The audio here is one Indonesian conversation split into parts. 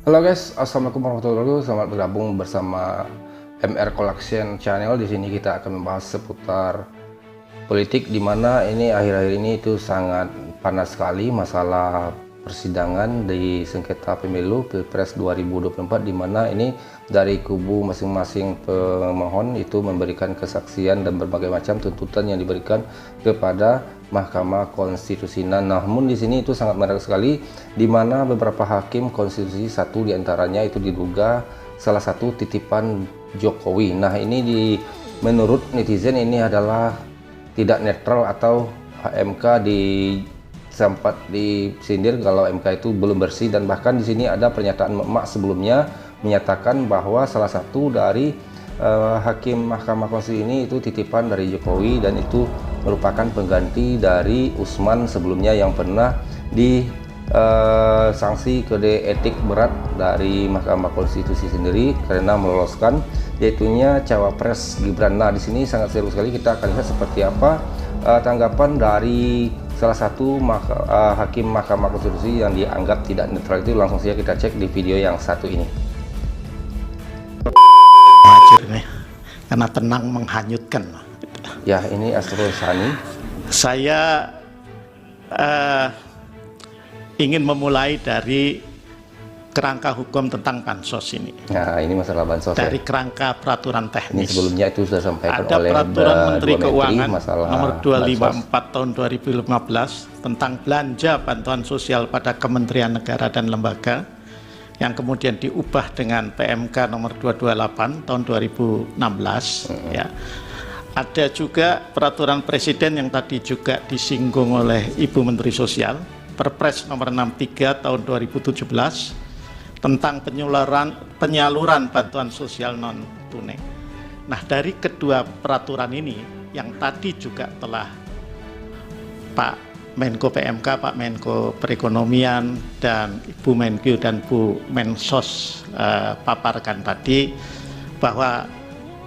Halo guys, assalamualaikum warahmatullahi wabarakatuh. Selamat bergabung bersama MR Collection Channel. Di sini kita akan membahas seputar politik, di mana ini akhir-akhir ini itu sangat panas sekali masalah persidangan di sengketa pemilu Pilpres 2024, di mana ini dari kubu masing-masing pemohon itu memberikan kesaksian dan berbagai macam tuntutan yang diberikan kepada Mahkamah Konstitusi. Namun di sini itu sangat menarik sekali, di mana beberapa hakim konstitusi, satu diantaranya itu diduga salah satu titipan Jokowi. Nah ini menurut netizen ini adalah tidak netral, atau MK sempat disindir kalau MK itu belum bersih. Dan bahkan di sini ada pernyataan Mak sebelumnya menyatakan bahwa salah satu dari hakim Mahkamah Konstitusi ini itu titipan dari Jokowi, dan itu merupakan pengganti dari Usman sebelumnya yang pernah sanksi kode etik berat dari Mahkamah Konstitusi sendiri karena meloloskan yaitunya cawapres Gibran. Nah di sini sangat seru sekali, kita akan lihat seperti apa tanggapan dari salah satu hakim Mahkamah Konstitusi yang dianggap tidak netral itu. Langsung saja kita cek di video yang satu ini. Nih, karena tenang menghanyutkan. Ya, ini Asrul Sani. Saya ingin memulai dari kerangka hukum tentang bansos ini. Nah, ini masalah bansos dari ya. kerangka peraturan teknis. Ini sebelumnya itu sudah sampaikan ada oleh peraturan Menteri Keuangan nomor 254 bansos tahun 2015 tentang belanja bantuan sosial pada kementerian negara dan lembaga, yang kemudian diubah dengan PMK nomor 228 tahun 2016. Ya. Ada juga peraturan presiden yang tadi juga disinggung oleh Ibu Menteri Sosial, Perpres nomor 63 tahun 2017 tentang penyaluran bantuan sosial non tunai. Nah, dari kedua peraturan ini yang tadi juga telah Pak Menko PMK, Pak Menko Perekonomian, dan Ibu Menkyu dan Bu Mensos paparkan tadi, bahwa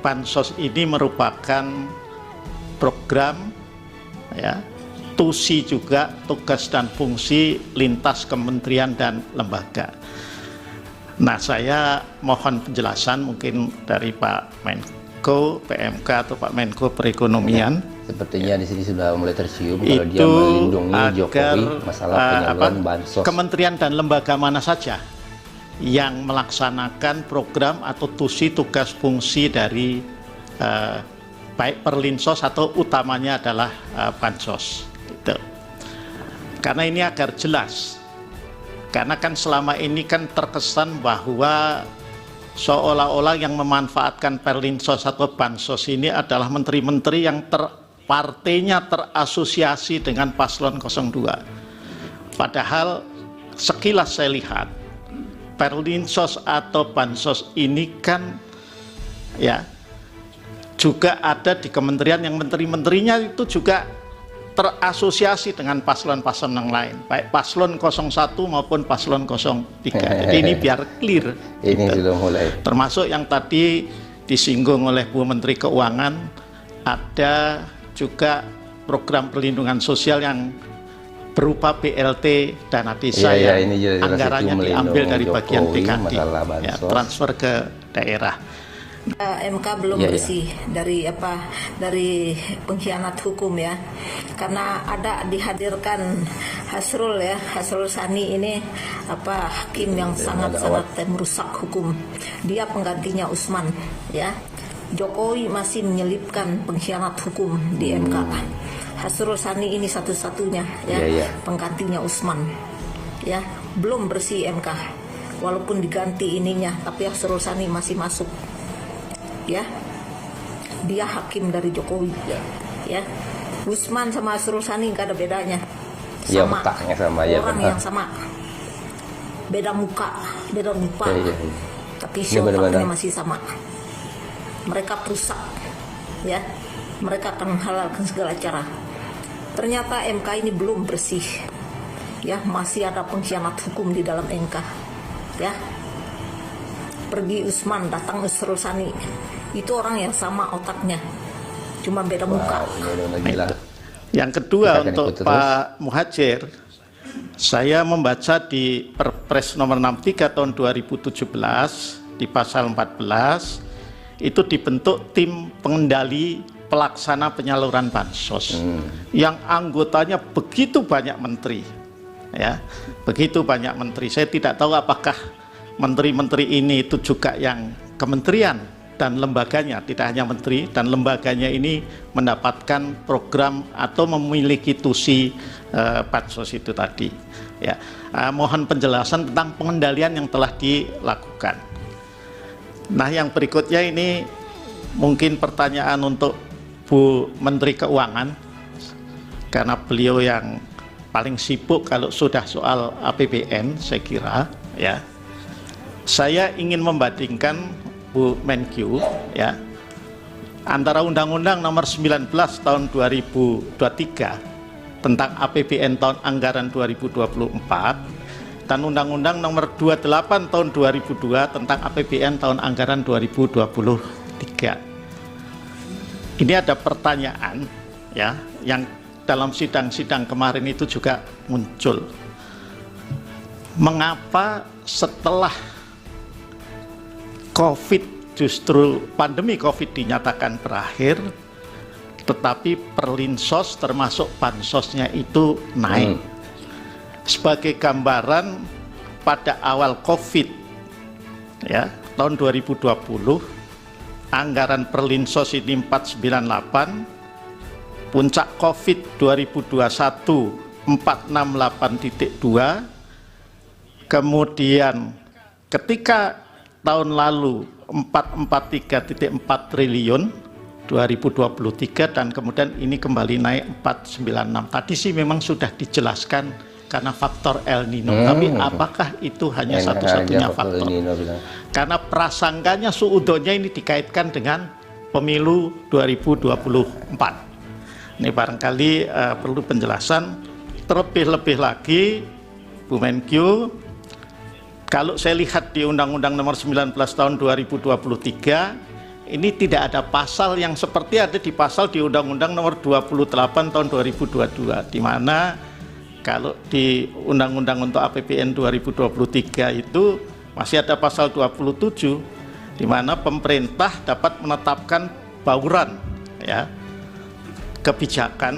bansos ini merupakan program, ya, tusi juga tugas dan fungsi lintas kementerian dan lembaga. Nah, saya mohon penjelasan mungkin dari Pak Menko PMK atau Pak Menko Perekonomian. Sepertinya di sini sudah mulai tercium kalau dia melindungi Jokowi masalah penyaluran bansos. Kementerian dan lembaga mana saja yang melaksanakan program atau tusi tugas fungsi dari baik perlinsos atau utamanya adalah bansos. Gitu. Karena ini agar jelas. Karena kan selama ini kan terkesan bahwa seolah-olah yang memanfaatkan perlinsos atau bansos ini adalah menteri-menteri yang partainya terasosiasi dengan paslon 02. Padahal sekilas saya lihat perlinsos atau bansos ini kan ya juga ada di kementerian yang menteri-menterinya itu juga terasosiasi dengan paslon-paslon yang lain, baik paslon 01 maupun paslon 03. Jadi ini biar clear. Ini gitu. sudah mulai. Termasuk yang tadi disinggung oleh Bu Menteri Keuangan, ada juga program perlindungan sosial yang berupa BLT dana desa yang anggarannya diambil dari bagian TKD, ya, transfer ke daerah. MK belum bersih dari pengkhianat hukum, ya, karena ada dihadirkan Hasrul Sani ini hakim yang sangat merusak hukum. Dia penggantinya Usman, ya. Jokowi masih menyelipkan pengkhianat hukum di MK. Hasrul Sani ini satu-satunya, ya, penggantinya Usman, ya, belum bersih MK. Walaupun diganti ininya, tapi Hasrul Sani masih masuk. Ya, dia hakim dari Jokowi, ya. Usman sama Hasrul Sani nggak ada bedanya, sama, orang yang sama, beda muka, beda rupa, tapi sifatnya masih sama. Mereka perusak, ya, mereka akan menghalalkan segala cara. Ternyata MK ini belum bersih, ya, masih ada pengkhianat hukum di dalam MK, ya. Pergi Usman, datang Hasrul Sani, itu orang yang sama otaknya, cuma beda muka. Yang kedua untuk Pak Muhajir, Saya membaca di Perpres nomor 63 tahun 2017 di pasal 14 itu dibentuk tim pengendali pelaksana penyaluran bansos yang anggotanya begitu banyak menteri, ya, begitu banyak menteri. Saya tidak tahu apakah menteri-menteri ini itu juga yang kementerian dan lembaganya, tidak hanya menteri dan lembaganya ini mendapatkan program atau memiliki tusi bansos itu tadi, ya. Mohon penjelasan tentang pengendalian yang telah dilakukan. Nah, yang berikutnya ini mungkin pertanyaan untuk Bu Menteri Keuangan, karena beliau yang paling sibuk kalau sudah soal APBN, saya kira, ya. Saya ingin membandingkan Bu Menkyu, ya, antara Undang-Undang Nomor 19 Tahun 2023 tentang APBN tahun anggaran 2024 dan Undang-Undang Nomor 28 Tahun 2002 tentang APBN tahun anggaran 2023. Ini ada pertanyaan, ya, yang dalam sidang-sidang kemarin itu juga muncul. Mengapa setelah COVID, justru pandemi COVID dinyatakan berakhir, tetapi perlinsos termasuk bansosnya itu naik? Sebagai gambaran, pada awal COVID, ya, tahun 2020, anggaran perlinsos ini 498, puncak COVID 2021 468,2, kemudian ketika tahun lalu 443,4 triliun 2023 dan kemudian ini kembali naik 496. Tadi sih memang sudah dijelaskan karena faktor El Nino, tapi apakah itu hanya satu-satunya faktor? Karena prasangkanya suudonya ini dikaitkan dengan pemilu 2024. Ini barangkali perlu penjelasan. Terlebih-lebih lagi, Bu Menkyu, kalau saya lihat di Undang-Undang Nomor 19 Tahun 2023, ini tidak ada pasal yang seperti ada di pasal di Undang-Undang Nomor 28 Tahun 2022, di mana kalau di Undang-Undang untuk APBN 2023 itu masih ada pasal 27 di mana pemerintah dapat menetapkan bauran, ya, kebijakan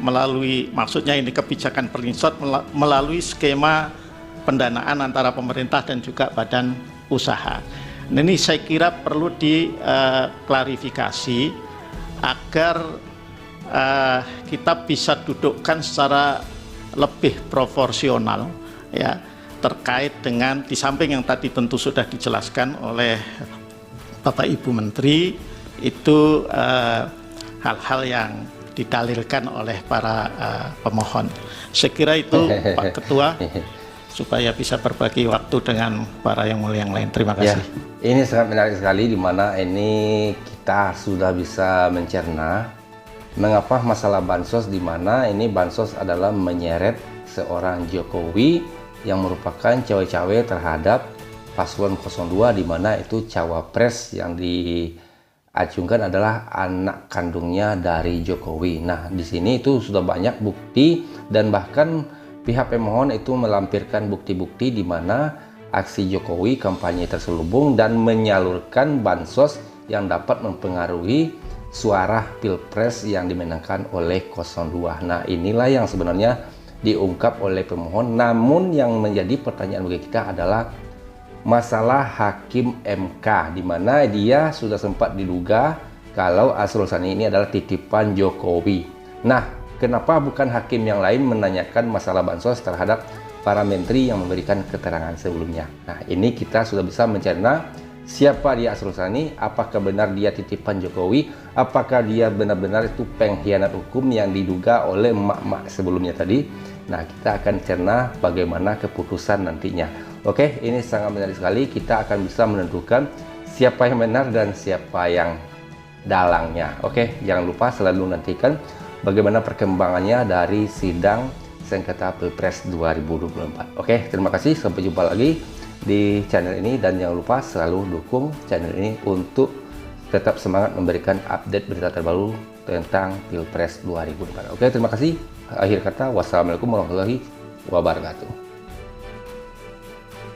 melalui, maksudnya ini kebijakan perlinsos melalui skema pendanaan antara pemerintah dan juga badan usaha. Nah, ini saya kira perlu diklarifikasi agar kita bisa dudukkan secara lebih proporsional, ya, terkait dengan, di samping yang tadi tentu sudah dijelaskan oleh Bapak Ibu Menteri, itu hal-hal yang didalilkan oleh para pemohon. Saya kira itu Pak Ketua, supaya bisa berbagi waktu dengan para yang mulia yang lain. Terima kasih. Ya, ini sangat menarik sekali, di mana ini kita sudah bisa mencerna mengapa masalah bansos, di mana ini bansos adalah menyeret seorang Jokowi yang merupakan cawe-cawe terhadap paslon 02, di mana itu cawapres yang diacungkan adalah anak kandungnya dari Jokowi. Nah, di sini itu sudah banyak bukti dan bahkan pihak pemohon itu melampirkan bukti-bukti di mana aksi Jokowi kampanye terselubung dan menyalurkan bansos yang dapat mempengaruhi suara pilpres yang dimenangkan oleh 02. Nah, inilah yang sebenarnya diungkap oleh pemohon. Namun yang menjadi pertanyaan bagi kita adalah masalah hakim MK, di mana dia sudah sempat diduga kalau Asrul Sani ini adalah titipan Jokowi. Nah, kenapa bukan hakim yang lain menanyakan masalah bansos terhadap para menteri yang memberikan keterangan sebelumnya? Nah, ini kita sudah bisa mencerna siapa dia Asrul Sani, apakah benar dia titipan Jokowi, apakah dia benar-benar itu pengkhianat hukum yang diduga oleh emak-emak sebelumnya tadi. Nah, kita akan cerna bagaimana keputusan nantinya. Oke, ini sangat menarik sekali, kita akan bisa menentukan siapa yang benar dan siapa yang dalangnya. Oke, jangan lupa selalu nantikan bagaimana perkembangannya dari sidang sengketa Pilpres 2024. Oke, terima kasih, sampai jumpa lagi di channel ini, dan jangan lupa selalu dukung channel ini untuk tetap semangat memberikan update berita terbaru tentang Pilpres 2024. Oke, terima kasih. Akhir kata, wassalamualaikum warahmatullahi wabarakatuh.